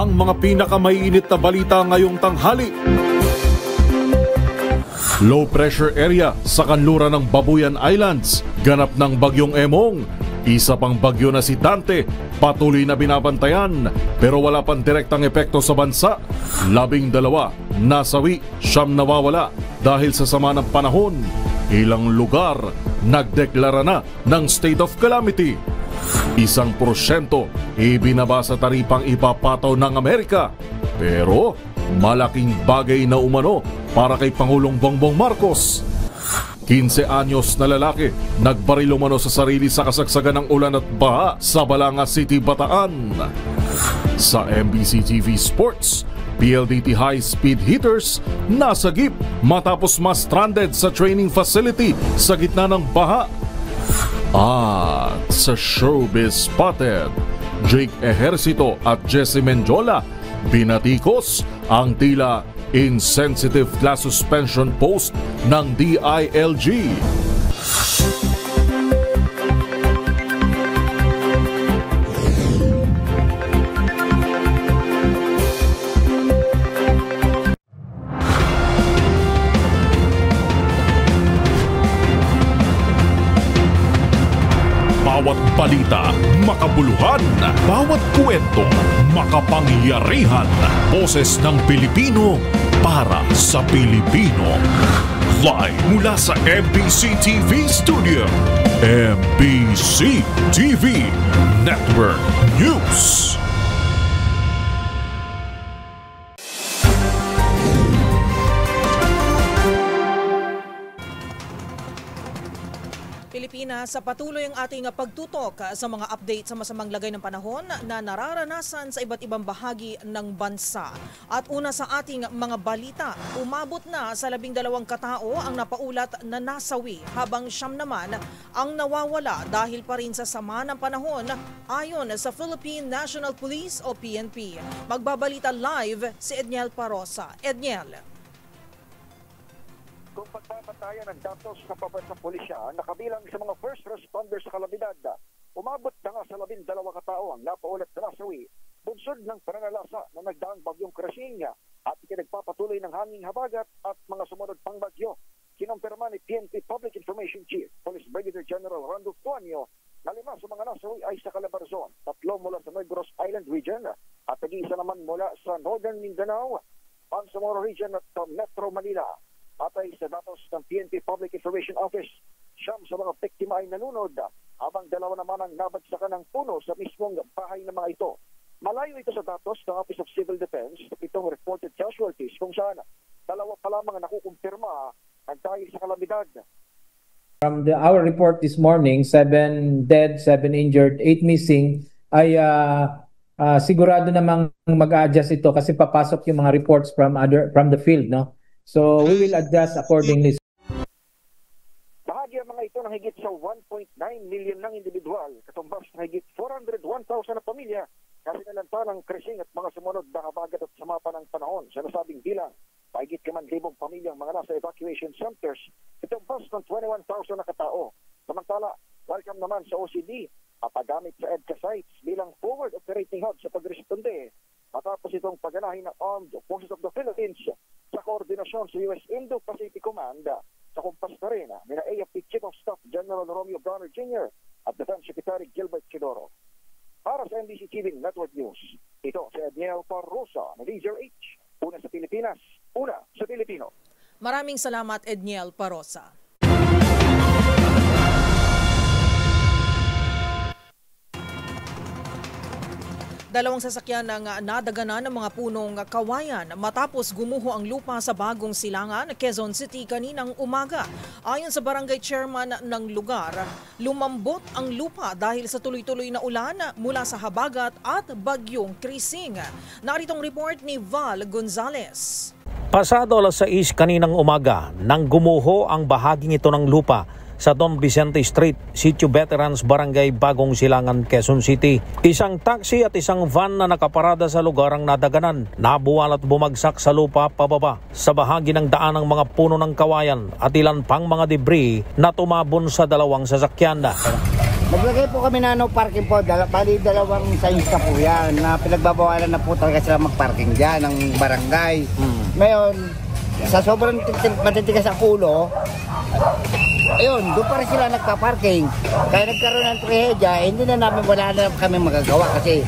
ang mga pinakamainit na balita ngayong tanghali. Low pressure area sa kanluran ng Babuyan Islands, ganap ng bagyong Emong. Isa pang bagyo na si Dante, patuloy na binabantayan pero wala pang direktang epekto sa bansa. 12 nasawi, 9 nawawala dahil sa sama ng panahon. Ilang lugar nagdeklara na ng state of calamity. 1% ibinaba sa taripang ipapataw ng Amerika. Pero malaking bagay na umano para kay Pangulong Bongbong Marcos. 15 anyos na lalaki nagbaril umano sa sarili sa kasagsagan ng ulan at baha sa Balanga City, Bataan. Sa MBC TV Sports, PLDT high-speed hitters nasagip matapos ma-stranded sa training facility sa gitna ng baha. At sa showbiz spotted, Jake Ejercito at Jessie Menjola binatikos ang tila insensitive class suspension post ng DILG. Bawat balita, makabuluhan. Bawat kwento, makapangyarihan. Boses ng Pilipino para sa Pilipino. Live mula sa MBC TV Studio. MBC TV Network News. Pilipinas, sa patuloy ang ating pagtutok sa mga update sa masamang lagay ng panahon na nararanasan sa iba't ibang bahagi ng bansa. At una sa ating mga balita, umabot na sa 12 katao ang napaulat na nasawi habang 9 naman ang nawawala dahil pa rin sa sama ng panahon ayon sa Philippine National Police o PNP. Magbabalita live si Edniel Parosa. Edniel. Kung pagpapatayan ng datos sa pambansang pulisya na kabilang sa mga first responders sa kalamidad, umabot na nga sa 12 katao ang napaulat na nasawi, bunsod ng pananalasa na nagdaang bagyong Krasing at ikinagpapatuloy ng hanging habagat at mga sumunod pang bagyo. Kinumpirma ni PNP Public Information Chief, Police Brigadier General Randolph Tuanyo, na 5 sa mga nasawi ay sa Calabarzon, 3 mula sa Negros Island Region at nag-iisa naman mula sa Northern Mindanao, Bangsamoro Region at Metro Manila. Patay sa datos ng PNP Public Information Office, 9 sa mga biktima ay nalunod, habang 2 naman ang nabagsakan ng puno sa mismong bahay ng mga ito. Malayo ito sa datos ng Office of Civil Defense, 7 reported casualties kung saan 2 pa lamang nakukumpirma ang dahil sa kalamidad. From our report this morning, 7 dead, 7 injured, 8 missing, ay sigurado namang mag-adjust ito kasi papasok yung mga reports from the field, no? So we will adjust accordingly. Bahagi ang mga ito ng higit sa 1.9 million ng individual, katumbas ng higit 401,000 na pamilya na sinalanta ng Krasing at mga sumunod na habagat at sama pa ng panahon. Sa nasabing bilang, mahigit 5,000 pamilyang mga nasa evacuation centers, katumbas ng 21,000 na katao. Samantala, welcome naman sa OCD at paggamit sa EDCA sites bilang forward operating hub sa pagresponde matapos itong pagganahin ng Armed Forces of the Philippines sa koordinasyon sa US Indo-Pacific Command sa kumpas na rin ni AFP Chief of Staff General Romeo Bronner Jr. at Defense Secretary Gilbert Chidoro. Para sa MBC TV Network News, ito si Edniel Parosa ng Leisure H. Una sa Pilipinas, una sa Pilipino. Maraming salamat, Edniel Parosa. Dalawang sasakyan ang nadaganan ng mga punong kawayan matapos gumuho ang lupa sa Bagong Silangan, Quezon City kaninang umaga. Ayon sa barangay chairman ng lugar, lumambot ang lupa dahil sa tuloy-tuloy na ulan mula sa habagat at bagyong Krising. Naritong report ni Val Gonzales. Pasado alas 6 kaninang umaga nang gumuho ang bahaging ito ng lupa sa Don Vicente Street, Sitio Veterans, Barangay Bagong Silangan, Quezon City. Isang taxi at isang van na nakaparada sa lugar ang nadaganan. Nabuwal at bumagsak sa lupa pababa sa bahagi ng daan ng mga puno ng kawayan at ilan pang mga debris na tumabon sa dalawang sasakyan. Naglagay po kami na no parking po, bali dalawang signs na po yan na pinagbabawalan na po talaga sila magparking dyan ng barangay. Ngayon, sa sobrang matitigas ang ulo, ayun, doon pa rin sila nagpa-parking. Kaya nagkaroon ng trahedya, hindi na namin, wala na kami magagawa kasi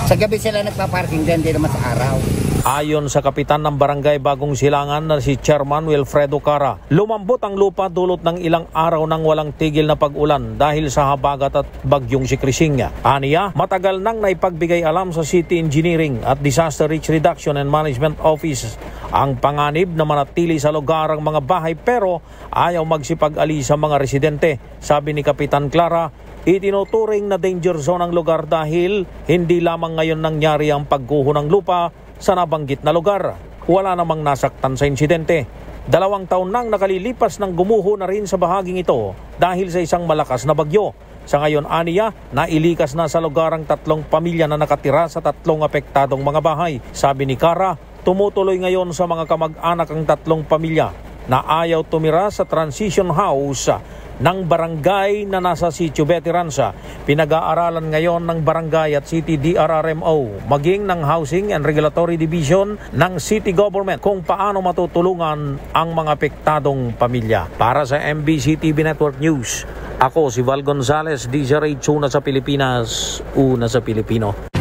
sa gabi sila nagpa-parking dyan, hindi naman sa araw. Ayon sa kapitan ng Barangay Bagong Silangan na si Chairman Wilfredo Cara, lumambot ang lupa dulot ng ilang araw ng walang tigil na pag-ulan dahil sa habagat at bagyong si Krising. Aniya, matagal nang naipagbigay alam sa City Engineering at Disaster Risk Reduction and Management Office ang panganib na manatili sa lugar ang mga bahay pero ayaw magsipag-ali sa mga residente. Sabi ni Kapitan Clara, itinuturing na danger zone ang lugar dahil hindi lamang ngayon nangyari ang pagguho ng lupa sa nabanggit na lugar. Wala namang nasaktan sa insidente. 2 taon nang nakalilipas nang gumuho na rin sa bahaging ito dahil sa isang malakas na bagyo. Sa ngayon, aniya, nailikas na sa lugar ang 3 pamilya na nakatira sa 3 apektadong mga bahay. Sabi ni Cara, tumutuloy ngayon sa mga kamag-anak ang 3 pamilya na ayaw tumira sa transition house ng barangay na nasa Sitio Veterans. Pinag-aaralan ngayon ng barangay at City DRRMO maging ng Housing and Regulatory Division ng City Government kung paano matutulungan ang mga apektadong pamilya. Para sa MBC TV Network News, ako si Val Gonzales, DZRH, una sa Pilipinas, una sa Pilipino.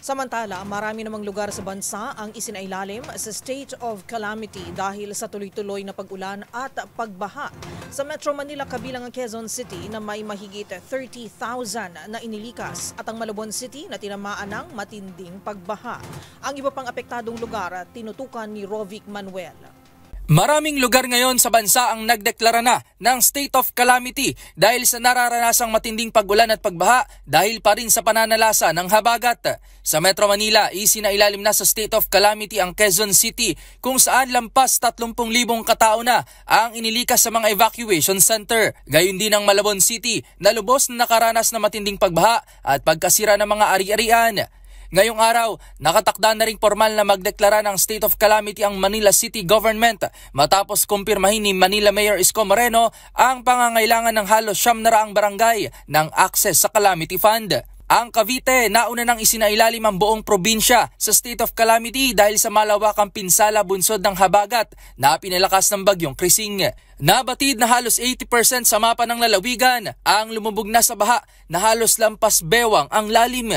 Samantala, marami namang lugar sa bansa ang isinailalim sa state of calamity dahil sa tuloy-tuloy na pag-ulan at pagbaha. Sa Metro Manila kabilang ang Quezon City na may mahigit 30,000 na inilikas at ang Malabon City na tinamaan ng matinding pagbaha. Ang iba pang apektadong lugar tinutukan ni Rovic Manuel. Maraming lugar ngayon sa bansa ang nagdeklara na ng state of calamity dahil sa nararanasang matinding pag-ulan at pagbaha dahil pa rin sa pananalasa ng habagat. Sa Metro Manila, isinailalim na sa state of calamity ang Quezon City kung saan lampas 30,000 katao na ang inilikas sa mga evacuation center. Gayon din ang Malabon City na lubos na nakaranas na matinding pagbaha at pagkasira ng mga ari-arian. Ngayong araw, nakatakda na ring formal na magdeklara ng state of calamity ang Manila City Government matapos kumpirmahin ni Manila Mayor Isko Moreno ang pangangailangan ng halos 900 barangay ng access sa Calamity Fund. Ang Cavite, nauna nang isinailalim ang buong probinsya sa state of calamity dahil sa malawakang pinsala bunsod ng habagat na pinalakas ng bagyong Krising. Nabatid na halos 80% sa mapa ng lalawigan ang lumubog na sa baha na halos lampas bewang ang lalim.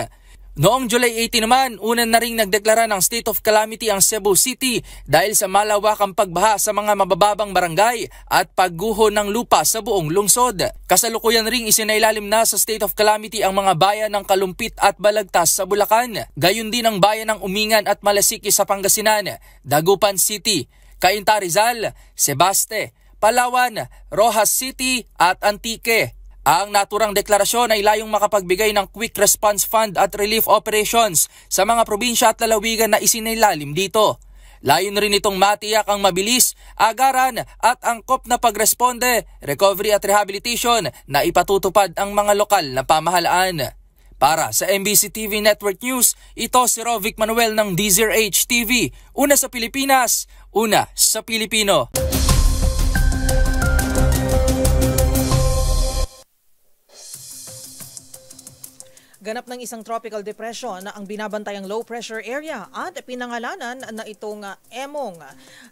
Noong July 18 naman, unan na ring nagdeklara ng state of calamity ang Cebu City dahil sa malawakang pagbaha sa mga mabababang barangay at pagguho ng lupa sa buong lungsod. Kasalukuyan ring isinailalim na sa state of calamity ang mga bayan ng Kalumpit at Balagtas sa Bulacan. Gayon din ang bayan ng Umingan at Malasiki sa Pangasinan, Dagupan City, Cainta Rizal, Sebaste, Palawan, Rojas City at Antique. Ang naturang deklarasyon ay layong makapagbigay ng Quick Response Fund at Relief Operations sa mga probinsya at lalawigan na isinailalim dito. Layon rin itong matiyak ang mabilis, agaran at angkop na pagresponde, recovery at rehabilitation na ipatutupad ang mga lokal na pamahalaan. Para sa MBC TV Network News, ito si Rovic Manuel ng DZRH TV, una sa Pilipinas, una sa Pilipino. Ganap ng isang tropical depression na ang binabantayang low pressure area at pinangalanan na itong Emong.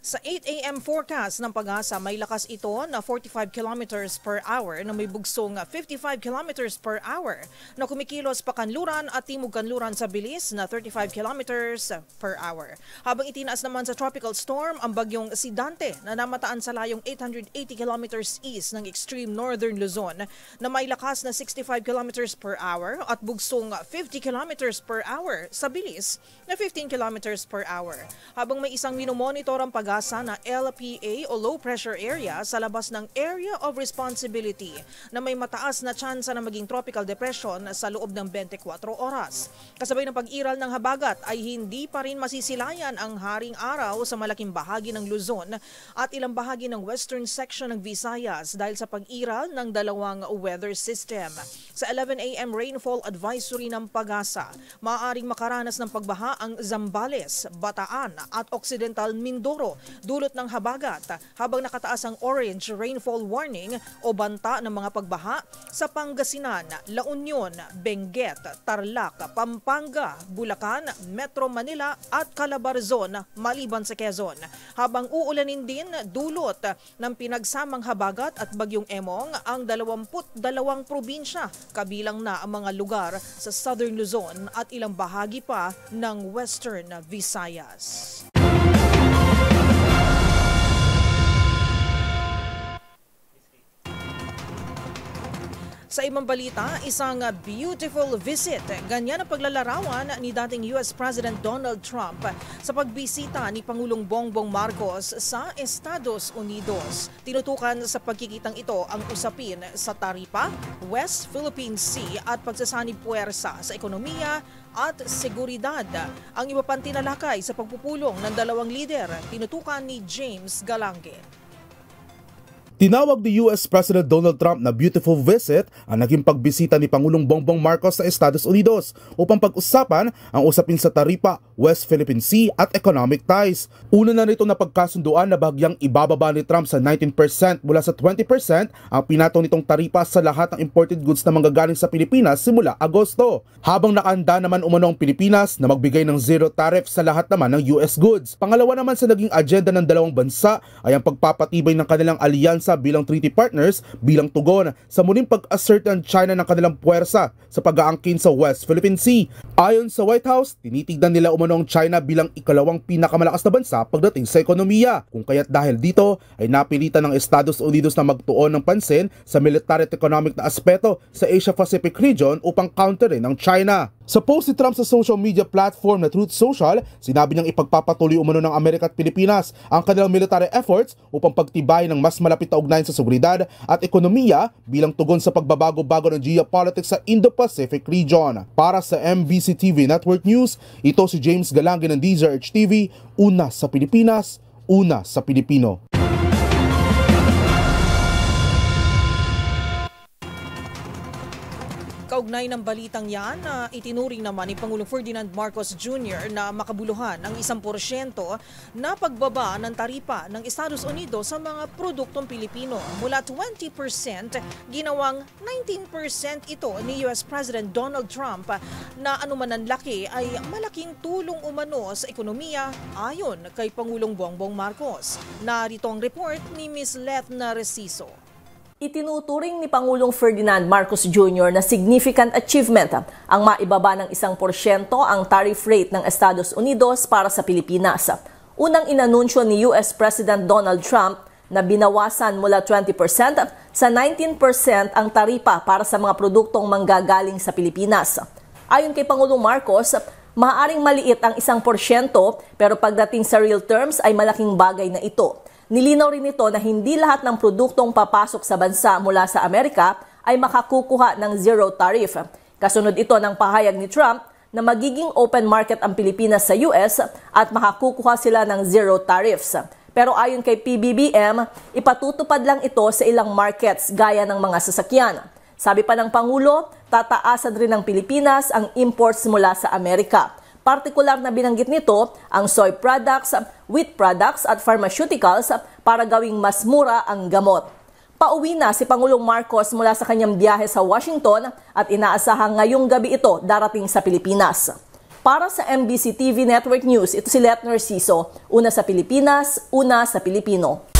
Sa 8 a.m. forecast ng Pag-asa, may lakas ito na 45 kilometers per hour na may bugsong 55 kilometers per hour na kumikilos pa kanluran at timog kanluran sa bilis na 35 kilometers per hour. Habang itinaas naman sa tropical storm ang bagyong si Dante na namataan sa layong 880 kilometers east ng extreme northern Luzon na may lakas na 65 kilometers per hour at bugsong 50 kilometers per hour sa bilis na 15 kilometers per hour. Habang may isang minomonitor ang Pag-asa na LPA o low pressure area sa labas ng Area of Responsibility na may mataas na tsansa na maging tropical depression sa loob ng 24 oras. Kasabay ng pag-iral ng habagat ay hindi pa rin masisilayan ang haring araw sa malaking bahagi ng Luzon at ilang bahagi ng western section ng Visayas dahil sa pag-iral ng dalawang weather system. Sa 11 a.m. rainfall advisory advisory ng Pag-asa. Maaaring makaranas ng pagbaha ang Zambales, Bataan at Occidental Mindoro dulot ng habagat habang nakataas ang orange rainfall warning o banta ng mga pagbaha sa Pangasinan, La Union, Benguet, Tarlac, Pampanga, Bulacan, Metro Manila at Calabarzon maliban sa Quezon. Habang uulanin din dulot ng pinagsamang habagat at bagyong Emong ang 22 probinsya, kabilang na ang mga lugar sa Southern Luzon at ilang bahagi pa ng Western Visayas. Sa ibang balita, isang beautiful visit. Ganyan ang paglalarawan ni dating US President Donald Trump sa pagbisita ni Pangulong Bongbong Marcos sa Estados Unidos. Tinutukan sa pagkikitang ito ang usapin sa taripa, West Philippine Sea at pagsasanib puwersa sa ekonomiya at seguridad. Ang iba pang tinalakay sa pagpupulong ng dalawang lider, tinutukan ni James Galange. Tinawag ni US President Donald Trump na beautiful visit ang naging pagbisita ni Pangulong Bongbong Marcos sa Estados Unidos upang pag-usapan ang usapin sa taripa, West Philippine Sea at economic ties. Una na rito na pagkasunduan na bahagyang ibababa ni Trump sa 19% mula sa 20% ang pinatong nitong taripa sa lahat ng imported goods na manggagaling sa Pilipinas simula Agosto. Habang nakahanda naman umano ang Pilipinas na magbigay ng zero tariff sa lahat naman ng US goods. Pangalawa naman sa naging agenda ng dalawang bansa ay ang pagpapatibay ng kanilang alyansa bilang treaty partners bilang tugon sa muling pag-assert ng China ng kanilang puwersa sa pag-aangkin sa West Philippine Sea. Ayon sa White House, tinitignan nila umano ang China bilang ikalawang pinakamalakas na bansa pagdating sa ekonomiya. Kung kaya't dahil dito ay napilitan ng Estados Unidos na magtuon ng pansin sa military at economic na aspeto sa Asia-Pacific region upang counterin ang China. Sa post ni Trump sa social media platform na Truth Social, sinabi niyang ipagpapatuloy umano ng Amerika at Pilipinas ang kanilang military efforts upang pagtibay ng mas malapit na ugnayan sa seguridad at ekonomiya bilang tugon sa pagbabago-bago ng geopolitics sa Indo-Pacific region. Para sa MBC TV Network News, ito si James Galange ng DZRH TV, una sa Pilipinas, una sa Pilipino. Kaugnay ng balitang yan, itinuring naman ni Pangulong Ferdinand Marcos Jr. na makabuluhan ang 1% na pagbaba ng taripa ng Estados Unidos sa mga produktong Pilipino. Mula 20%, ginawang 19% ito ni US President Donald Trump na anuman ang laki ay malaking tulong umano sa ekonomiya ayon kay Pangulong Bongbong Marcos. Narito ang report ni Ms. Lethna Reciso. Itinuturing ni Pangulong Ferdinand Marcos Jr. na significant achievement ang maibaba ng 1% ang tariff rate ng Estados Unidos para sa Pilipinas. Unang inanunsyo ni US President Donald Trump na binawasan mula 20% sa 19% ang taripa para sa mga produktong manggagaling sa Pilipinas. Ayon kay Pangulong Marcos, maaaring maliit ang 1% pero pagdating sa real terms ay malaking bagay na ito. Nilinaw rin ito na hindi lahat ng produktong papasok sa bansa mula sa Amerika ay makakukuha ng zero tariff. Kasunod ito ng pahayag ni Trump na magiging open market ang Pilipinas sa US at makakukuha sila ng zero tariffs. Pero ayon kay PBBM, ipatutupad lang ito sa ilang markets gaya ng mga sasakyan. Sabi pa ng Pangulo, tataasan rin ng Pilipinas ang imports mula sa Amerika. Partikular na binanggit nito ang soy products, wheat products at pharmaceuticals para gawing mas mura ang gamot. Pauwi na si Pangulong Marcos mula sa kanyang biyahe sa Washington at inaasahang ngayong gabi ito darating sa Pilipinas. Para sa MBC TV Network News, ito si Lethna Reciso, una sa Pilipinas, una sa Pilipino.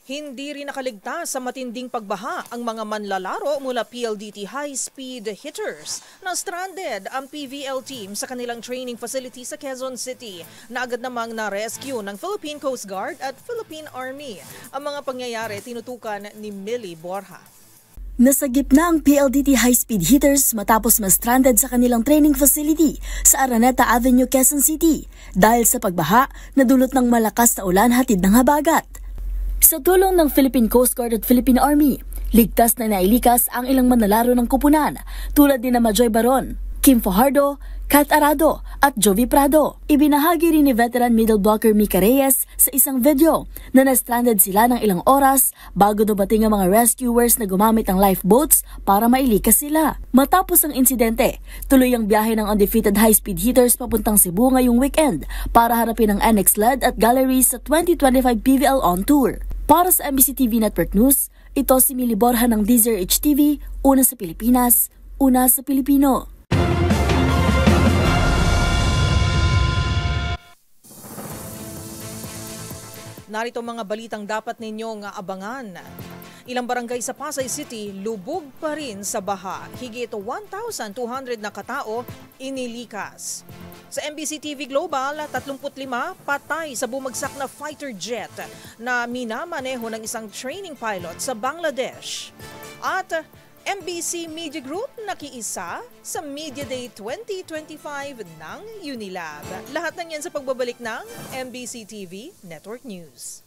Hindi rin nakaligtas sa matinding pagbaha ang mga manlalaro mula PLDT high-speed hitters na stranded ang PVL team sa kanilang training facility sa Quezon City na agad namang na-rescue ng Philippine Coast Guard at Philippine Army. Ang mga pangyayari tinutukan ni Millie Borja. Nasagip na ang PLDT high-speed hitters matapos ma-stranded sa kanilang training facility sa Araneta Avenue, Quezon City dahil sa pagbaha na dulot ng malakas na ulan hatid ng habagat. Sa tulong ng Philippine Coast Guard at Philippine Army, ligtas na nailikas ang ilang manlalaro ng kupunan tulad ni Majoy Baron, Kim Fajardo, Kat Arado at Jovi Prado. Ibinahagi rin ni veteran middle blocker Mika Reyes sa isang video na na-stranded sila ng ilang oras bago dumating ang mga rescuers na gumamit ng lifeboats para mailikas sila. Matapos ang insidente, tuloy ang biyahe ng undefeated high-speed hitters papuntang Cebu ngayong weekend para harapin ang NX LED at galleries sa 2025 PVL On Tour. Para sa MBC TV Network News, ito si Mili Borja ng DZRH TV, una sa Pilipinas, una sa Pilipino. Narito mga balitang dapat ninyong abangan. Ilang barangay sa Pasay City lubog pa rin sa baha. Higit 1,200 na katao inilikas. Sa MBC TV Global, 35 patay sa bumagsak na fighter jet na minamaneho ng isang training pilot sa Bangladesh. At MBC Media Group nakiisa sa Media Day 2025 ng Unilab. Lahat ng yan sa pagbabalik ng MBC TV Network News.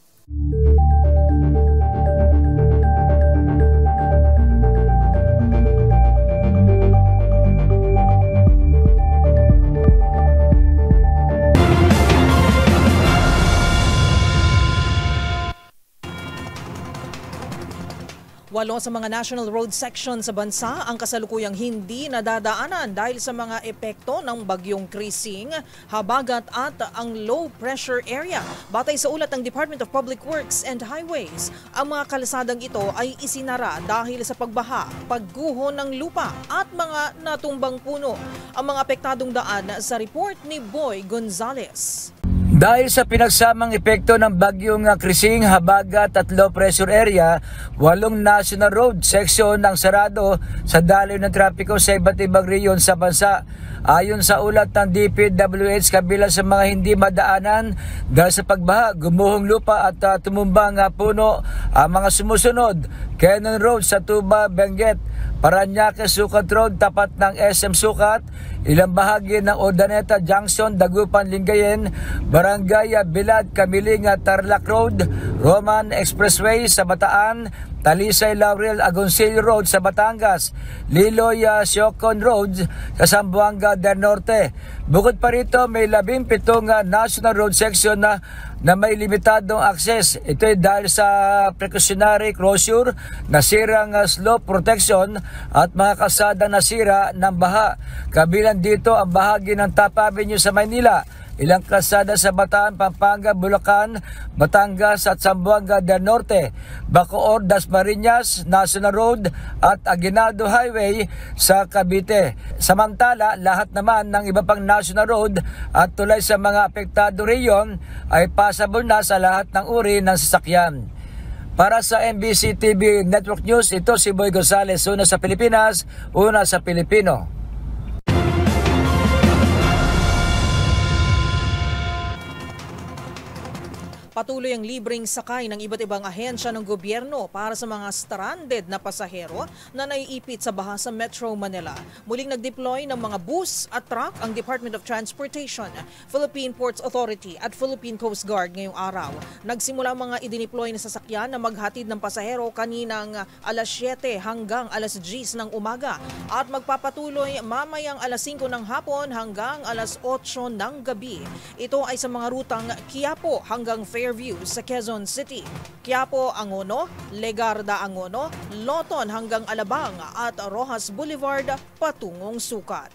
Walo sa mga national road section sa bansa ang kasalukuyang hindi nadadaanan dahil sa mga epekto ng bagyong Krising, habagat at ang low pressure area. Batay sa ulat ng Department of Public Works and Highways, ang mga kalsadang ito ay isinara dahil sa pagbaha, pagguho ng lupa at mga natumbang puno. Ang mga apektadong daan sa report ni Boy Gonzales. Dahil sa pinagsamang epekto ng bagyong Krising, habagat at low pressure area, 8 national road section ang sarado sa daloy ng trapiko sa iba't ibang rehiyon sa bansa. Ayon sa ulat ng DPWH, kabilang sa mga hindi madaanan dahil sa pagbaha, gumuhong lupa at tumumbang puno ang mga sumusunod: Cannon Road sa Tuba, Benguet, Parañaque Sukat Road tapat ng SM Sukat, ilang bahagi ng Urdaneta Junction, Dagupan, Lingayen, Barangay Bilad, Kamiling, Tarlac Road, Roman Expressway sa Bataan, Talisay Laurel Agoncillo Road sa Batangas, Liloy Siocon Road sa Zamboanga del Norte. Bukod pa rito, may 17 national road section na may limitadong access. Ito ay dahil sa precautionary closure, nasirang slope protection at mga kalsadang nasira ng baha. Kabilang dito ang bahagi ng Top Avenue sa Maynila, ilang kalsada sa Bataan, Pampanga, Bulacan, Batangas at Zamboanga del Norte, Bacoor, Dasmariñas National Road at Aguinaldo Highway sa Cavite. Samantala, lahat naman ng iba pang national road at tulay sa mga apektado rehiyon ay passable na sa lahat ng uri ng sasakyan. Para sa MBC TV Network News, ito si Boy Gonzales, una sa Pilipinas, una sa Pilipino. Patuloy ang libreng sakay ng iba't ibang ahensya ng gobyerno para sa mga stranded na pasahero na naiipit sa baha sa Metro Manila. Muling nag-deploy ng mga bus at truck ang Department of Transportation, Philippine Ports Authority at Philippine Coast Guard ngayong araw. Nagsimula ang mga idineploy na sasakyan na maghatid ng pasahero kaninang alas 7 hanggang alas 10 ng umaga at magpapatuloy mamayang alas 5 ng hapon hanggang alas 8 ng gabi. Ito ay sa mga rutang Quiapo hanggang Fairview sa Quezon City, Quiapo, Angono, Legarda, Angono, Loton hanggang Alabang at Rojas Boulevard patungong Sukat.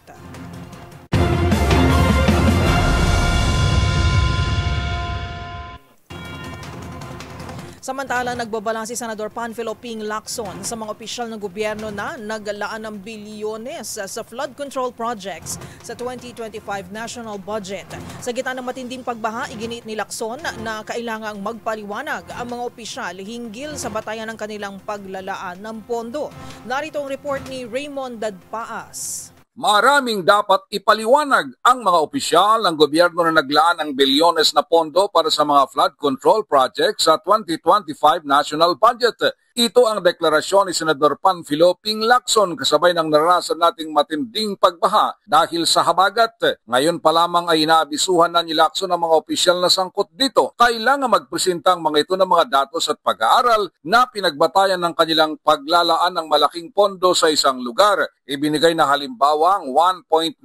Samantala, nagbabala si Senador Panfilo Ping Lacson sa mga opisyal ng gobyerno na naglaan ng bilyones sa flood control projects sa 2025 national budget. Sa gitna ng matinding pagbaha, iginiit ni Lacson na kailangang magpaliwanag ang mga opisyal hinggil sa batayan ng kanilang paglalaan ng pondo. Narito ang report ni Raymond Dadpaas. Maraming dapat ipaliwanag ang mga opisyal ng gobyerno na naglaan ng bilyones na pondo para sa mga flood control projects sa 2025 national budget. Ito ang deklarasyon ni Senador Panfilo Ping Lacson kasabay ng naranasan nating matinding pagbaha dahil sa habagat. Ngayon pa lamang ay inaabisuhan na ni Lacson ang mga opisyal na sangkot dito. Kailangan magpresenta ang mga ito ng mga datos at pag-aaral na pinagbatayan ng kanilang paglalaan ng malaking pondo sa isang lugar. Ibinigay na halimbawa ang 1.9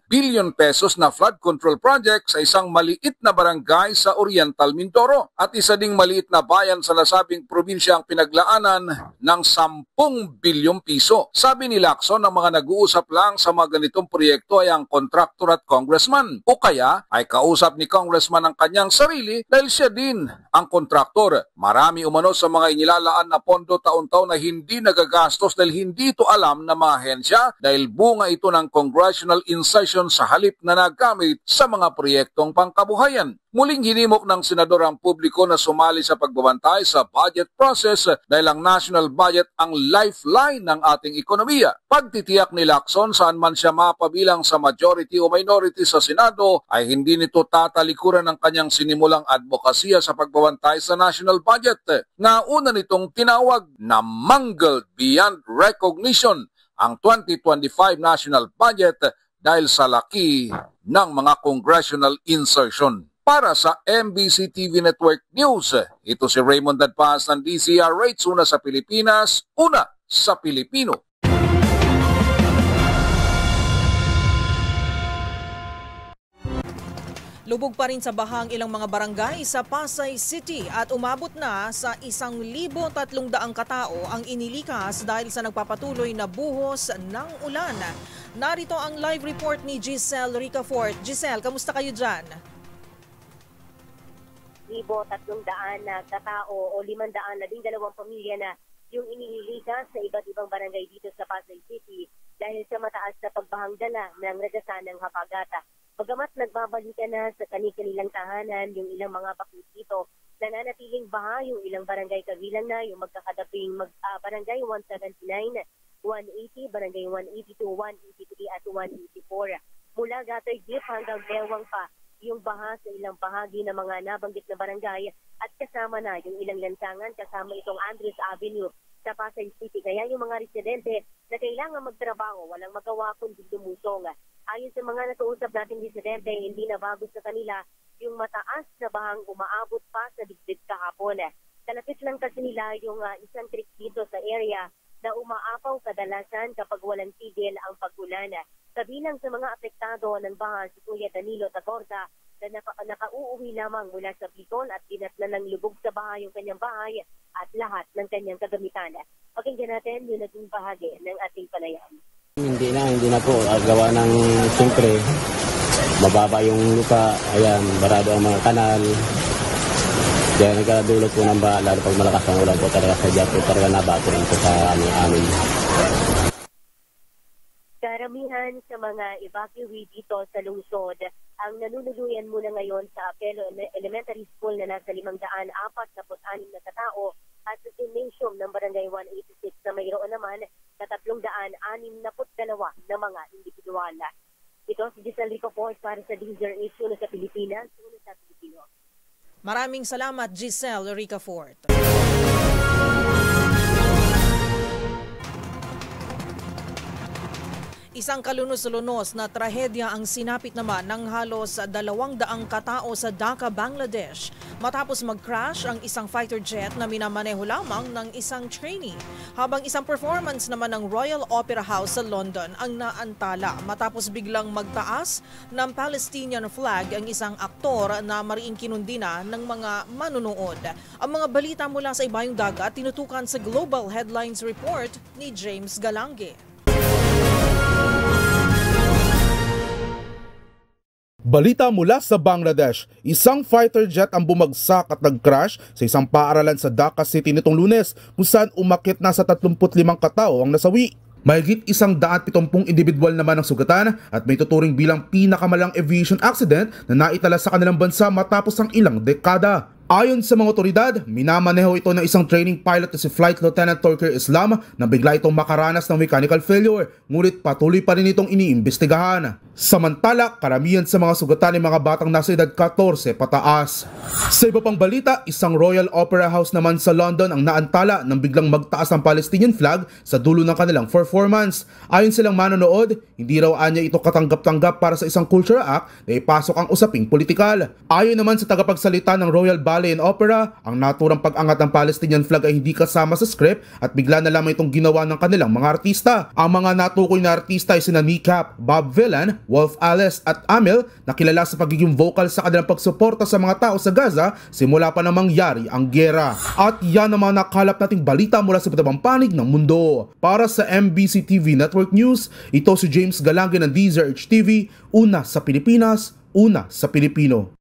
billion pesos na flood control project sa isang maliit na barangay sa Oriental Mindoro at isa ding maliit na bayan sa nasabing probinsya ang pinaglaanan ng 10 bilyong piso. Sabi ni Lacson, ang mga nag-uusap lang sa mga ganitong proyekto ay ang kontraktor at congressman o kaya ay kausap ni congressman ang kanyang sarili dahil siya din ang kontraktor. Marami umano sa mga inilalaan na pondo taon-taon na hindi nagagastos dahil hindi ito alam ng mga ahensya dahil bunga ito ng congressional insertion sa halip na nagamit sa mga proyektong pangkabuhayan. Muling hinimok ng senador ang publiko na sumali sa pagbabantay sa budget process dahil ang national budget ang lifeline ng ating ekonomiya. Pagtitiyak ni Lacson saan man siya mapabilang sa majority o minority sa Senado ay hindi nito tatalikuran ng kanyang sinimulang advokasya sa pagbabantay sa national budget. Nauna nitong tinawag na mangled beyond recognition ang 2025 national budget dahil sa laki ng mga congressional insertion. Para sa MBC TV Network News, ito si Raymond Dadpaz ng DCRH, una sa Pilipinas, una sa Pilipino. Lubog pa rin sa bahang ilang mga barangay sa Pasay City at umabot na sa 1,300 katao ang inilikas dahil sa nagpapatuloy na buhos ng ulan. Narito ang live report ni Giselle Ricafort. Giselle, kamusta kayo dyan? 300 na katao o 512 pamilya na yung inilikas sa iba't ibang barangay dito sa Pasay City dahil sa mataas na pagbahang dala ng ragasan ng hapagata. Bagamat nagbabalikan na sa kanilang tahanan yung ilang mga bakit dito, nananatiling baha yung ilang barangay kabilang na yung magkakadaping barangay 179, 180, barangay 182, 183 at 184. Mula Gatoy Deep hanggang Bewang pa yung baha sa ilang bahagi ng mga nabanggit na barangay at kasama na yung ilang lansangan kasama itong Andres Avenue sa Pasay City. Kaya yung mga residente na kailangan magtrabaho, walang magawa kundi lumusong. Ayon sa mga nakausap nating residente, hindi na bago sa kanila yung mataas na bahang umaabot pa sa dibdib kahapon. Kalapit lang kasi nila yung isang creek dito sa area na umaapaw kadalasan kapag walang tigil ang pag-ulan. Kabilang sa mga apektado ng baha si Kuya Danilo Tagorda na nakauuwi lamang mula sa Bicol at dinatnan ng lubog sa baha yung kanyang bahay at lahat ng kanyang kagamitan. Pakinggan natin yung naging bahagi ng ating panayam. Hindi na po. Gawa ng siyempre, mababa yung lupa, ayan, barado ang mga kanal. Kaya nagkadulot po ng baha, lalo pag malakas ang ulan po talaga sa dyan po talaga nabato rin po sa amin. Karamihan sa mga evacuee dito sa lungsod ang nanunuluyan muna ngayon sa Apelo Elementary School na nasa 546 na katao at sa gymnasium ng Barangay 186 na mayroon naman na 362 na mga individual. Ito si Giselle Ricafort para sa DZRH, una sa Pilipinas, una sa Pilipino. Maraming salamat, Giselle Ricafort. Isang kalunos-lunos na trahedya ang sinapit naman ng halos 200 katao sa Dhaka, Bangladesh matapos mag-crash ang isang fighter jet na minamaneho lamang ng isang trainee. Habang isang performance naman ng Royal Opera House sa London ang naantala matapos biglang magtaas ng Palestinian flag ang isang aktor na mariing kinundina ng mga manunood. Ang mga balita mula sa ibayong dagat tinutukan sa Global Headlines Report ni James Galange. Balita mula sa Bangladesh, isang fighter jet ang bumagsak at nag-crash sa isang paaralan sa Dhaka City nitong Lunes kung saan umakyat na sa 35 katao ang nasawi. Mahigit 170 individual naman ang sugatan at may tuturing bilang pinakamalang aviation accident na naitala sa kanilang bansa matapos ang ilang dekada. Ayon sa mga otoridad, minamaneho ito ng isang training pilot na si Flight Lieutenant Torker Islam na bigla itong makaranas ng mechanical failure, ngunit patuloy pa rin itong iniimbestigahan. Samantala, karamihan sa mga sugatan ay mga batang nasa edad 14 pataas. Sa iba pang balita, isang Royal Opera House naman sa London ang naantala nang biglang magtaas ang Palestinian flag sa dulo ng kanilang performance. Ayon silang manonood, hindi raw anya ito katanggap-tanggap para sa isang culture act na ipasok ang usaping politikal. Ayon naman sa tagapagsalita ng Royal Ballet and Opera, ang naturang pag-angat ng Palestinian flag ay hindi kasama sa script at bigla na lamang itong ginawa ng kanilang mga artista. Ang mga natukoy na artista ay sina Kneecap, Bob Villan, Wolf Alice at Amil na kilala sa pagiging vocal sa kanilang pagsuporta sa mga tao sa Gaza simula pa na mangyari ang giyera. At yan ang mga nakalap nating balita mula sa iba't ibang panig ng mundo. Para sa MBC TV Network News, ito si James Galangin ng DZRH TV, una sa Pilipinas, una sa Pilipino.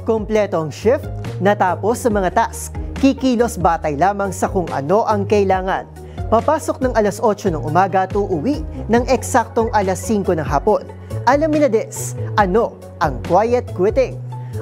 Kompleto ang shift, natapos sa mga task, kikilos batay lamang sa kung ano ang kailangan. Papasok ng alas 8 ng umaga at uuwi ng eksaktong alas 5 ng hapon. Alamin na des, ano ang quiet quitting?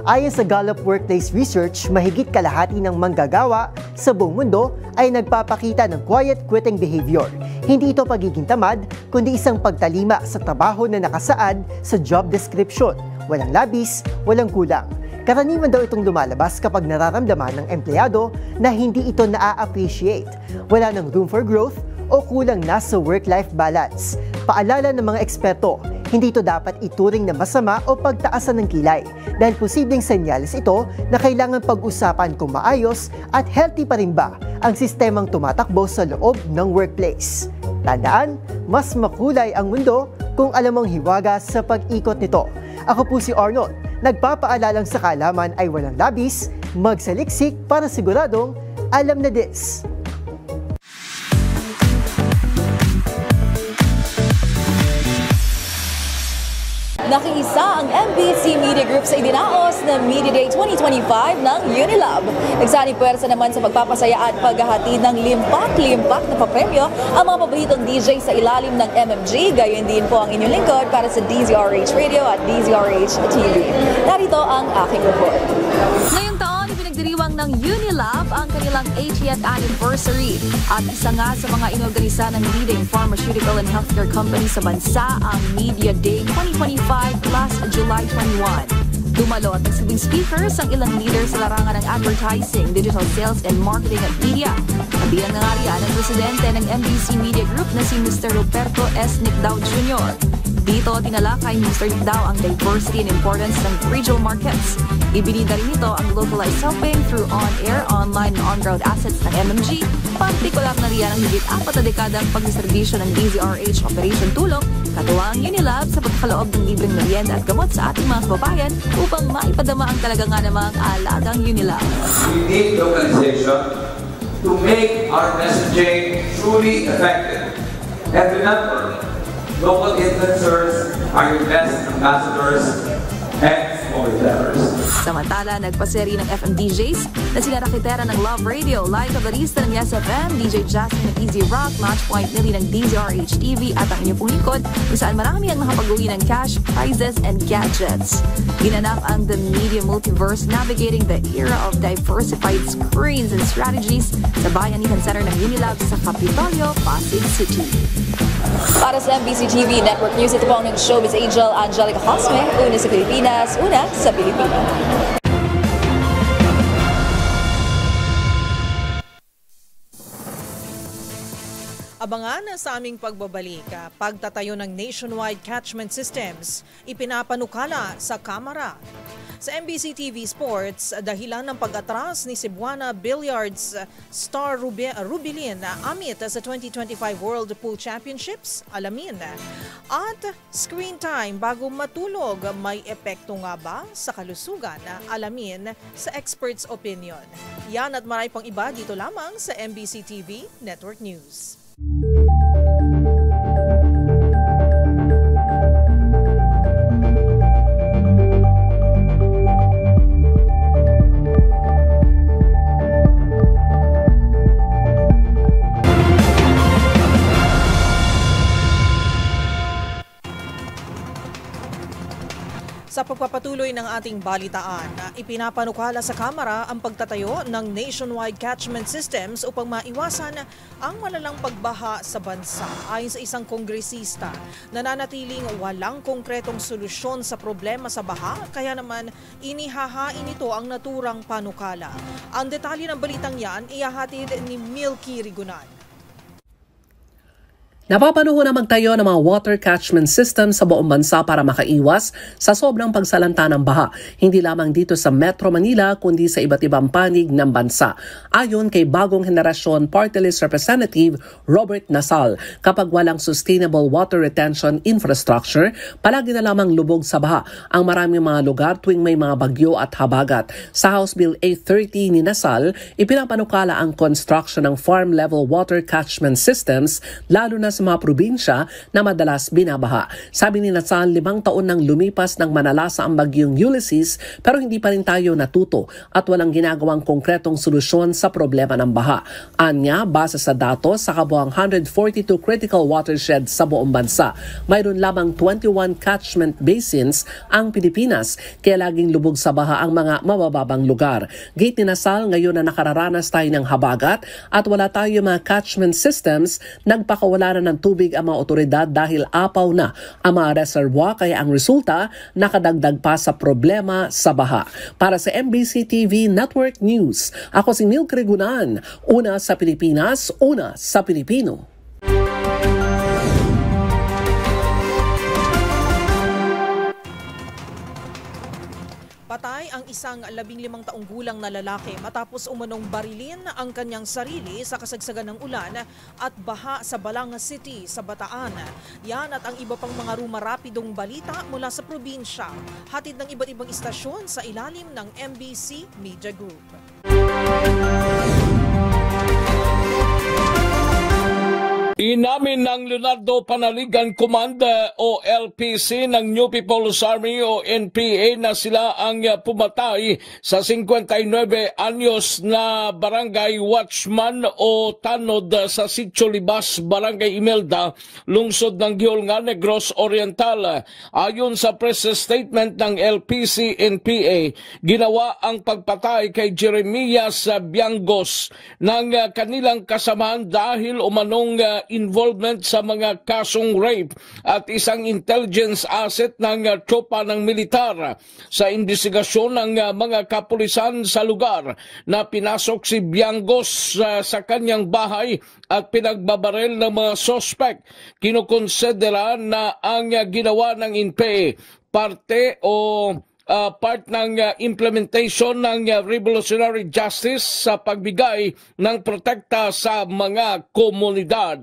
Ayon sa Gallup Workplace Research, mahigit kalahati ng manggagawa sa buong mundo ay nagpapakita ng quiet quitting behavior. Hindi ito pagiging tamad, kundi isang pagtalima sa trabaho na nakasaad sa job description. Walang labis, walang kulang. Karaniwan daw itong lumalabas kapag nararamdaman ng empleyado na hindi ito na-appreciate, wala ng room for growth o kulang na sa work-life balance. Paalala ng mga eksperto, hindi ito dapat ituring na masama o pagtaasan ng kilay dahil posibleng senyales ito na kailangan pag-usapan kung maayos at healthy pa rin ba ang sistemang tumatakbo sa loob ng workplace. Tandaan, mas makulay ang mundo kung alam mong hiwaga sa pag-ikot nito. Ako po si Arnold. Nagpapaalalang sa kaalaman ay walang labis, magsaliksik para siguradong alam na des. Nakiisa ang MBC Media Group sa idinaos na Media Day 2025 ng Unilab. Nagsani puwersa naman sa pagpapasaya at paghahatid ng limpak-limpak na papremyo ang mga paboritong DJ sa ilalim ng MMG. Gayon din po ang inyong lingkod para sa DZRH Radio at DZRH TV. Narito ang aking report. Ngayong taon, pinagdiriwang ng Unilab ang kanilang 80th anniversary at isa nga sa mga inorganisa ng leading pharmaceutical and healthcare company sa bansa ang Media Day 2025 last July 21. Dumalo at nagsabing speakers ang ilang leaders sa larangan ng advertising, digital sales, and marketing at media. Kabilang nga riyan ang presidente ng MBC Media Group na si Mr. Roberto S. Nicdao Jr. Dito tinalakay ni Mr. Nicdao ang diversity and importance ng regional markets. Ibinida rin ito ang localized shopping through on-air, online, and on-ground assets ng MMG. Partikular na riyan ang higit 4 na dekadang pagdistribusyon ng DZRH Operation Tulong, katuwa ang Unilab sa pagkaloob ng libreng merienda at gamot sa ating mga kababayan upang maipadama ang talaga nga namang alagang Unilab. We need localization to make our messaging truly effective. And remember, local influencers are your best ambassadors and storytellers. Samantala, nagpaseri ng FM DJs na sina Rakitera ng Love Radio, Like Barista ng Yes FM, DJ Jasmine ng Easy Rock, Matchpoint Millie ng DZRH TV at ang inyong pong lingkod kung saan marami ang nakapag-uwi ng cash, prizes, and gadgets. Ginanap ang The Media Multiverse Navigating the Era of Diversified Screens and Strategies sa Bayanihan Center ng Unilab sa Kapitolyo, Pasig City. Para sa MBC TV Network News, ito po ang showbiz angel Angelica Cosme, una sa Pilipinas, una sa Pilipino. Abangan sa aming pagbabalik, pagtatayo ng nationwide catchment systems, ipinapanukala sa Kamara. Sa MBC TV Sports, dahilan ng pag-atras ni Cebuana Billiards star Rubilin Amit sa 2025 World Pool Championships, alamin. At screen time bago matulog, may epekto nga ba sa kalusugan? Alamin sa experts' opinion. Yan at marami pang iba dito lamang sa MBC TV Network News. Sa pagpapatuloy ng ating balitaan, ipinapanukala sa Kamara ang pagtatayo ng nationwide catchment systems upang maiwasan ang malalang pagbaha sa bansa. Ayon sa isang kongresista, nananatiling walang konkretong solusyon sa problema sa baha, kaya naman inihahain ito ang naturang panukala. Ang detalye ng balitang yan, ihahatid ni Milky Rigunan. Napapanahon na magtayo ng mga water catchment system sa buong bansa para makaiwas sa sobrang pagsalanta ng baha, hindi lamang dito sa Metro Manila kundi sa iba't ibang panig ng bansa. Ayon kay Bagong Henerasyon Party List Representative Robert Nasal, kapag walang sustainable water retention infrastructure, palagi na lamang lubog sa baha ang maraming mga lugar tuwing may mga bagyo at habagat. Sa House Bill 830 ni Nasal, ipinapanukala ang construction ng farm-level water catchment systems, lalo na sa mga probinsya na madalas binabaha. Sabi ni Nasal, 5 taon nang lumipas ng manalasa ang bagyong Ulysses pero hindi pa rin tayo natuto at walang ginagawang konkretong solusyon sa problema ng baha. Anya, base sa datos sa kabuang 142 critical watersheds sa buong bansa, mayroon lamang 21 catchment basins ang Pilipinas, kaya laging lubog sa baha ang mga mabababang lugar. Gate ni Nasal, ngayon na nakararanas tayo ng habagat at wala tayo mga catchment systems, nagpakawala na ng tubig ang mga otoridad dahil apaw na ang mga reservoir, kaya ang resulta nakadagdag pa sa problema sa baha. Para sa MBC TV Network News, ako si Milky Rigunan, una sa Pilipinas, una sa Pilipino. Patay ang isang 15 taong gulang na lalaki matapos umanong barilin ang kanyang sarili sa kasagsagan ng ulan at baha sa Balanga City sa Bataan. Yan at ang iba pang mga rumarapidong balita mula sa probinsya. Hatid ng iba't ibang istasyon sa ilalim ng MBC Media Group. Inamin ng Leonardo Panaligan Command o LPC ng New People's Army o NPA na sila ang pumatay sa 59 anyos na barangay watchman o tanod sa Sitio Libas, Barangay Imelda, lungsod ng Giolga, Negros Oriental. Ayon sa press statement ng LPC NPA, ginawa ang pagpatay kay Jeremias Biangos ng kanilang kasamaan dahil umanong involvement sa mga kasong rape at isang intelligence asset ng tropa ng militar. Sa investigasyon ng mga kapulisan sa lugar na pinasok si Biangos sa kanyang bahay at pinagbabaril ng mga sospek, kinukonsidera na ang ginawa ng NPA parte o part ng implementation ng revolutionary justice sa pagbigay ng protekta sa mga komunidad.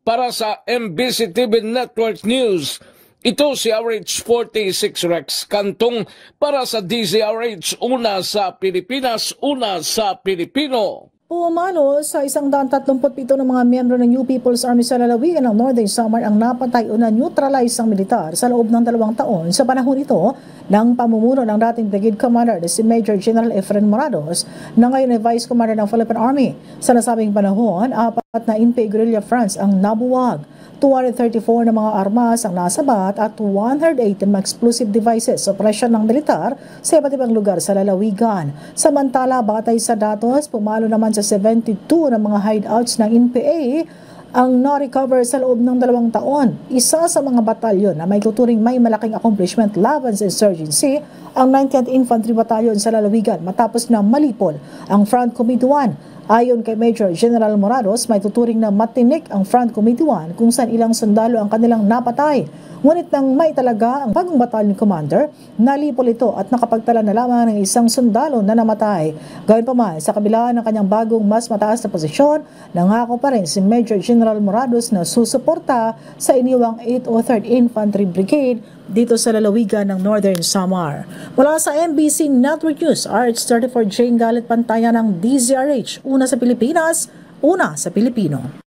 Para sa MBC TV Network News, ito si RH46 Rex Kantong para sa DZRH, una sa Pilipinas, una sa Pilipino. Umano sa 137 ng mga miyembro ng New People's Army sa lalawigan ng Northern Samar ang napatay o na-neutralize ang militar sa loob ng 2 taon sa panahon ito ng pamumuno ng dating Brigade Commander si Major General Efren Morados na ngayon ay Vice Commander ng Philippine Army. Sa nasabing panahon, 4 na NPA guerrilla fronts ang nabuwag. 234 na mga armas ang nasabat at 108 na explosive devices sa operasyon ng militar sa iba't ibang lugar sa lalawigan. Samantala, batay sa datos, pumalo naman sa 72 na mga hideouts ng NPA ang na-recover sa loob ng 2 taon. Isa sa mga batalyon na may tuturing may malaking accomplishment laban sa insurgency ang 19th Infantry Battalion sa lalawigan matapos na malipol ang Front Committee 1. Ayon kay Major General Morados, may tuturing na matinik ang Front Committee 1 kung saan ilang sundalo ang kanilang napatay. Ngunit nang may talaga ang bagong battalion commander, nalipol ito at nakapagtala na lamang ng isang sundalo na namatay. Gayunpaman, sa kabila ng kanyang bagong mas mataas na posisyon, nangako pa rin si Major General Morados na susuporta sa iniwang 803rd Infantry Brigade dito sa lalawigan ng Northern Samar. Mula sa MBC Network News, RH34 Jane Galit Pantaya ng DZRH, una sa Pilipinas, una sa Pilipino.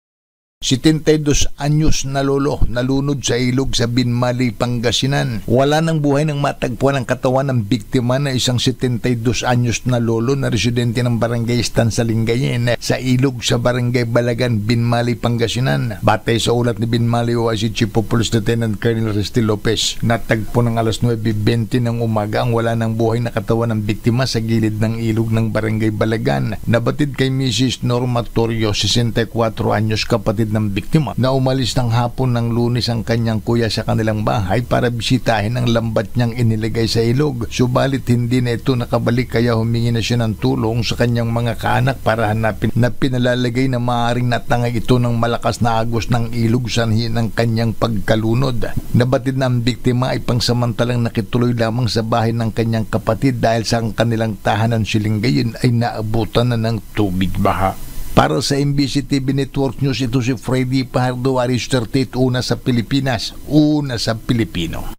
72 anyos na lolo nalunod sa ilog sa Binmali, Pangasinan. Wala nang buhay nang matagpuan ang katawan ng biktima na isang 72 anyos na lolo na residente ng barangay Stansalingayen sa ilog sa barangay Balagan, Binmali, Pangasinan. Batay sa ulat ni Binmali OIC Chief of Police Lieutenant Colonel Resty Lopez, natagpo ng alas 9:20 ng umaga ang wala nang buhay na katawan ng biktima sa gilid ng ilog ng barangay Balagan. Nabatid kay Mrs. Norma Torrio, 64 anyos, kapatid ng biktima, na umalis ng hapon ng Lunes ang kanyang kuya sa kanilang bahay para bisitahin ang lambat niyang inilagay sa ilog. Subalit hindi na ito nakabalik kaya humingi na siya ng tulong sa kanyang mga kaanak para hanapin na pinalalagay na maaaring natangay ito ng malakas na agos ng ilog sanhi ng kanyang pagkalunod. Nabatid na ang biktima ay pangsamantalang nakituloy lamang sa bahay ng kanyang kapatid dahil sa kanilang tahanan Silingayen ay naabutan na ng tubig baha. Para sa MBC TV Network News, ito si Freddy Pajardo, Aris 38, una sa Pilipinas, una sa Pilipino.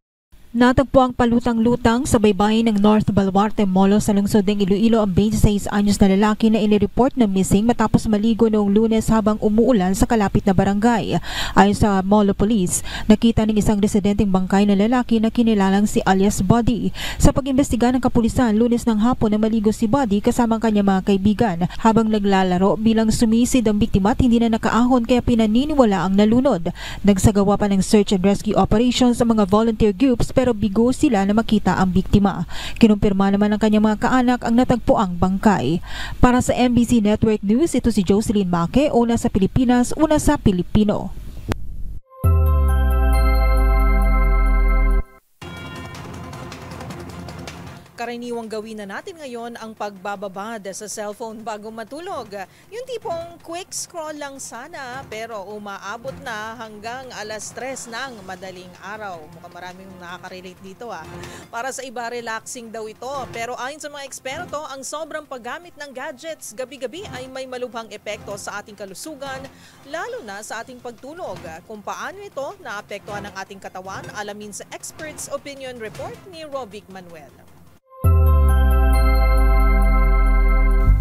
Natagpo ang palutang-lutang sa baybayin ng North Baluarte Molo sa lungsod ng Iloilo ang 26 anyos na lalaki na inireport na missing matapos maligo noong Lunes habang umuulan sa kalapit na barangay. Ayon sa Molo Police, nakita ng isang residenteng bangkay na lalaki na kinilalang si alias Buddy. Sa pag-imbestiga ng kapulisan, Lunes ng hapon na maligo si Buddy kasama ang kanyang mga kaibigan habang naglalaro bilang sumisid ang biktima at hindi na nakaahon kaya pinaniniwala ang nalunod. Nagsagawa pa ng search and rescue operations sa mga volunteer groups pero bigo sila na makita ang biktima. Kinumpirma naman ng kanyang mga kaanak ang natagpuang bangkay. Para sa MBC Network News, ito si Jocelyn Maque, una sa Pilipinas, una sa Pilipino. Karaniwang gawin na natin ngayon ang pagbababad sa cellphone bago matulog. Yung tipong quick scroll lang sana pero umaabot na hanggang alas 3 ng madaling araw. Mukhang maraming nakaka-relate dito Para sa iba, relaxing daw ito. Pero ayon sa mga eksperto, ang sobrang paggamit ng gadgets gabi-gabi ay may malubhang epekto sa ating kalusugan, lalo na sa ating pagtulog. Kung paano ito naapektuhan ng ating katawan, alamin sa Experts Opinion Report ni Rovic Manuel.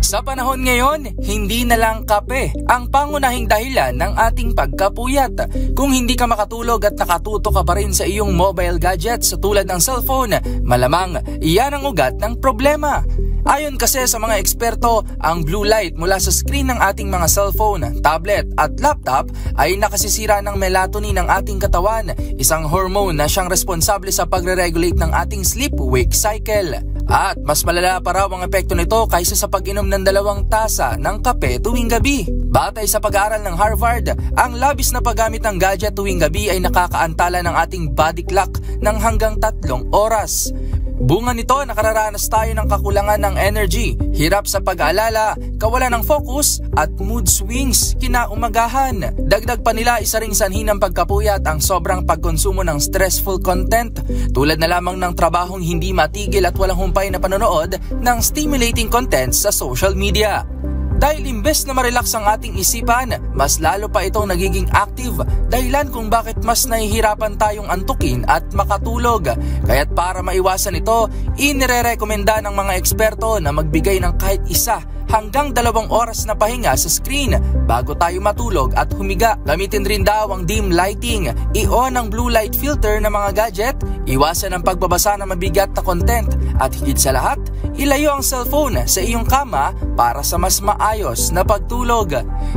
Sa panahon ngayon, hindi na lang kape ang pangunahing dahilan ng ating pagkapuyat. Kung hindi ka makatulog at nakatuto ka pa rin sa iyong mobile gadgets tulad ng cellphone, malamang iyan ang ugat ng problema. Ayon kasi sa mga eksperto, ang blue light mula sa screen ng ating mga cellphone, tablet at laptop ay nakasisira ng melatonin ng ating katawan, isang hormone na siyang responsable sa pagre-regulate ng ating sleep-wake cycle. At mas malala pa raw ang epekto nito kaysa sa pag-inom ng 2 tasa ng kape tuwing gabi. Batay sa pag-aaral ng Harvard, ang labis na paggamit ng gadget tuwing gabi ay nakakaantala ng ating body clock ng hanggang 3 oras. Bunga nito, nakararanas tayo ng kakulangan ng energy, hirap sa pag-aalala, kawalan ng focus at mood swings kinaumagahan. Dagdag pa nila, isa ring sanhi ng pagkapuyat ang sobrang pagkonsumo ng stressful content tulad na lamang ng trabahong hindi matigil at walang humpay na panonood ng stimulating content sa social media. Dahil imbes na ma-relax ang ating isipan, mas lalo pa itong nagiging active, dahilan kung bakit mas nahihirapan tayong antukin at makatulog. Kaya't para maiwasan ito, inirerekomenda ng mga eksperto na magbigay ng kahit 1 hanggang 2 oras na pahinga sa screen bago tayo matulog at humiga. Gamitin rin daw ang dim lighting, i-on ang blue light filter ng mga gadget, iwasan ang pagbabasa ng mabigat na content, at higit sa lahat, ilayo ang cellphone sa iyong kama para sa mas maayos na pagtulog.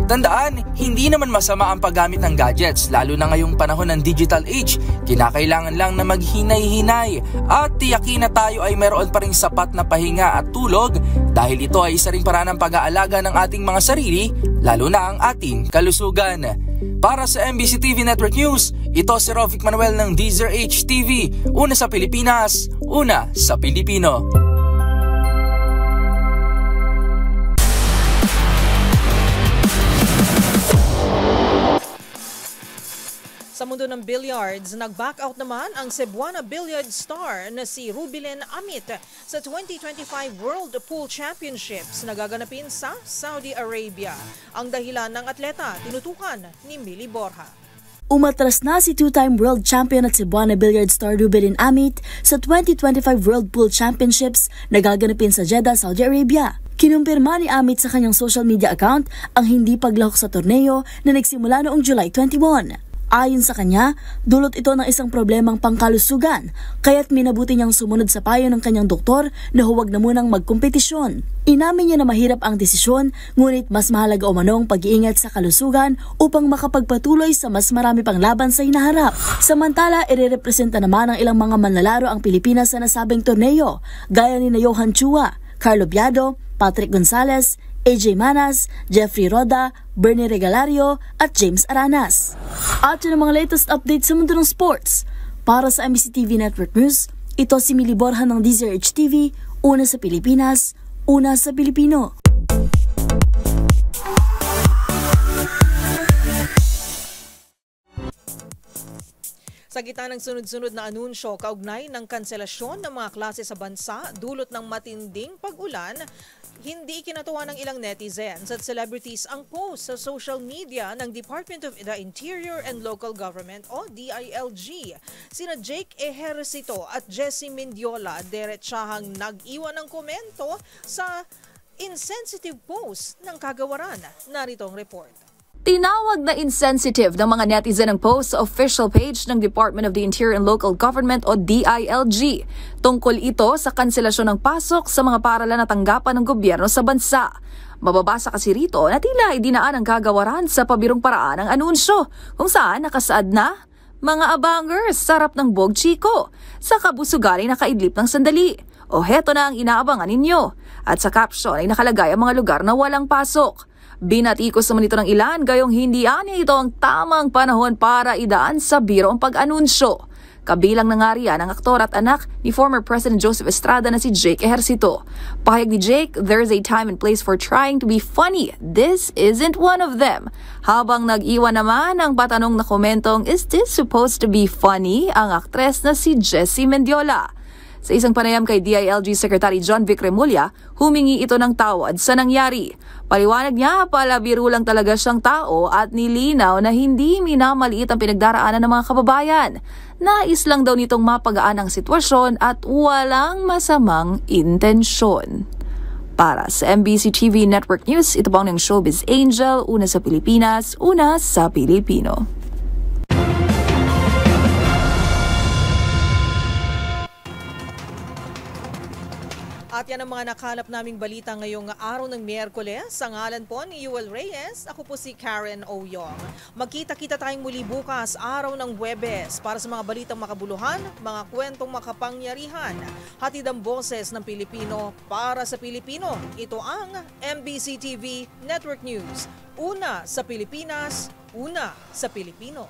Tandaan, hindi naman masama ang paggamit ng gadgets, lalo na ngayong panahon ng digital age. Kinakailangan lang na maghinay-hinay at tiyakin na tayo ay meron pa rin sapat na pahinga at tulog dahil ito ay isa ring paraan ng pag-aalaga ng ating mga sarili, lalo na ang ating kalusugan. Para sa MBC TV Network News, ito si Rovic Manuel ng Deezer HTV, una sa Pilipinas, una sa Pilipino. Sa mundo ng billiards, nag-back out naman ang Cebuana billiard star na si Rubilen Amit sa 2025 World Pool Championships na gaganapin sa Saudi Arabia. Ang dahilan ng atleta, tinutukan ni Millie Borja. Umatras na si two-time world champion at Cebuana billiard star Rubilen Amit sa 2025 World Pool Championships na gaganapin sa Jeddah, Saudi Arabia. Kinumpirma ni Amit sa kanyang social media account ang hindi paglahok sa torneo na nagsimula noong July 21. Ayon sa kanya, dulot ito ng isang problemang pangkalusugan, kaya't minabuti niyang sumunod sa payo ng kanyang doktor na huwag na munang magkompetisyon. Inamin niya na mahirap ang desisyon, ngunit mas mahalaga umano ang pag-iingat sa kalusugan upang makapagpatuloy sa mas marami pang laban sa hinaharap. Samantala, irerepresenta naman ng ilang mga manlalaro ang Pilipinas sa nasabing torneo, gaya ni Johan Chua, Carlo Biado, Patrick Gonzalez, AJ Manas, Jeffrey Roda, Bernie Regalario at James Aranas. At yun ang mga latest updates sa mundo ng sports. Para sa MBC TV Network News, ito si Mili Borja ng DZRH TV, una sa Pilipinas, una sa Pilipino. Sa gitna ng sunod-sunod na anunsyo kaugnay ng kanselasyon ng mga klase sa bansa dulot ng matinding pag-ulan, hindi kinatuwa ng ilang netizens at celebrities ang post sa social media ng Department of the Interior and Local Government o DILG. Sina Jake Ejercito at Jessie Mendiola diretsahang nag-iwan ng komento sa insensitive post ng kagawaran. Narito ang report. Tinawag na insensitive ng mga netizen ang post sa official page ng Department of the Interior and Local Government o DILG. Tungkol ito sa kanselasyon ng pasok sa mga paaralan na tanggapan ng gobyerno sa bansa. Mababasa kasi rito na tila idinaan ang kagawaran sa pabirong paraan ng anunsyo kung saan nakasaad na mga abangers, sarap ng Bog Chico, sa kabusugan ay nakaidlip ng sandali. O heto na ang inaabangan ninyo. At sa caption ay nakalagay ang mga lugar na walang pasok. Binatikos naman ito ng ilan gayong hindi anya ito ang tamang panahon para idaan sa biro ang pag-anunsyo. Kabilang na nga riyan ang aktor at anak ni former President Joseph Estrada na si Jake Ejercito. Pahayag ni Jake, there's a time and place for trying to be funny. This isn't one of them. Habang nag-iwan naman ang patanong na komentong, is this supposed to be funny? Ang aktres na si Jessie Mendiola. Sa isang panayam kay DILG Secretary John Vic Remulla, humingi ito ng tawad sa nangyari. Paliwanag niya, palabiro lang talaga siyang tao at nilinaw na hindi minamaliit ang pinagdaraanan ng mga kababayan. Nais lang daw nitong mapagaan ang sitwasyon at walang masamang intensyon. Para sa MBC TV Network News, ito po ang Showbiz Angel, una sa Pilipinas, una sa Pilipino. At yan ang mga nakalap naming balita ngayong araw ng Miyerkules. Sa ngalan po ni Yuel Reyes, ako po si Karen Oyong. Magkita-kita tayong muli bukas, araw ng Huwebes, para sa mga balitang makabuluhan, mga kwentong makapangyarihan. Hatid ang boses ng Pilipino para sa Pilipino. Ito ang MBC TV Network News. Una sa Pilipinas, una sa Pilipino.